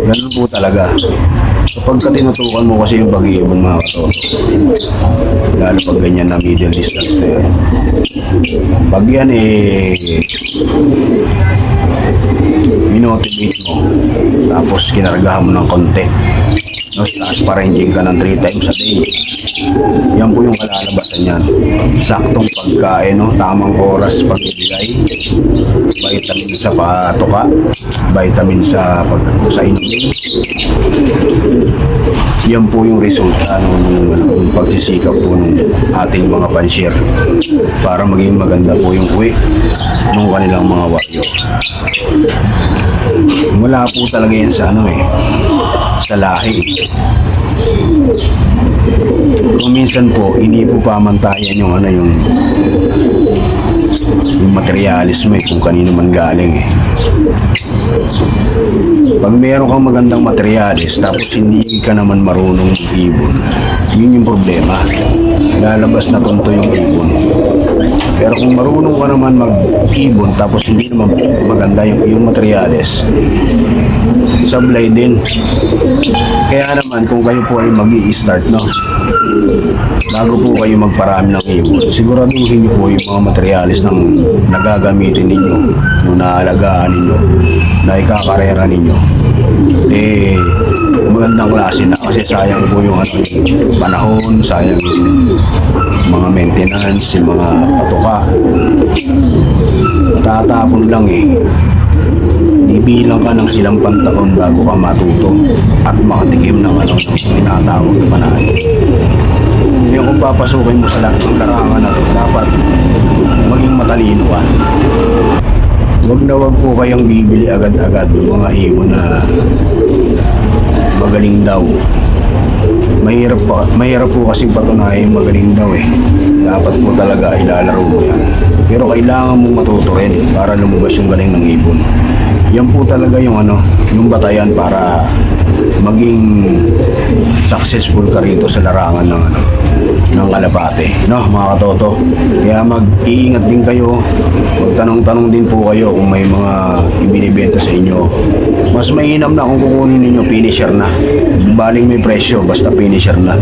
Ganun po talaga. Kapag ka tinutukan mo kasi yung pag-iibon mga katoto, lalo pag ganyan na middle distance na yan. Pag yan minotivate mo, tapos kinargahan mo ng konti, no, taas pa ranging ka ng 3 times a day, yan po yung kalalabasan yan. Saktong pagkain, no, tamang oras pagbibigay, vitamin sa patuka, vitamin sa inumin. Yan po yung resulta ng pagsisikap po ng ating mga pansyer para maging maganda po yung uwi ng kanilang mga wagyo. Wala po talaga yan sa sa lahi. Kung minsan po, hindi po pamantayan yung materialismo kung kanino man galing Pag meron kang magandang materialis tapos hindi ka naman marunong mag-ibon, yun yung problema. Lalabas na tonto yung ibon. Pero kung marunong ka naman mag-ibon tapos hindi naman maganda yung materialis, sablay din. Kaya naman kung kayo po ay mag-i-start, no, bago po kayo magparami ng ibon, siguraduhin niyo po yung mga materialis ng nagagamitin ninyo, yung naalagaan ninyo, na ikakarera ninyo, magandang klase na, kasi sayang po yung yung panahon, sayang yung mga maintenance, yung mga patuka, tatapon lang Ibilang ka ng ilang pantaon bago ka matuto at makatikim ng tinatawag na panalo. Yung kung papasukin mo sa larangan na to, dapat maging matalino ka. Wag na wag po kayong bibili agad-agad ng mga ibon na magaling daw. Mahirap po kasi patunayan magaling daw Dapat po talaga ilalaro mo yan. Pero kailangan mong matuto rin para lumabas yung galing ng ibon. Yan po talaga yung yung batayan para maging successful ka rito sa larangan ng kalapate, no, mga katoto. Kaya mag-iingat din kayo, magtanong-tanong din po kayo kung may mga ibinibenta sa inyo. Mas mainam na kung kukunin ninyo finisher na, baling may presyo basta finisher na.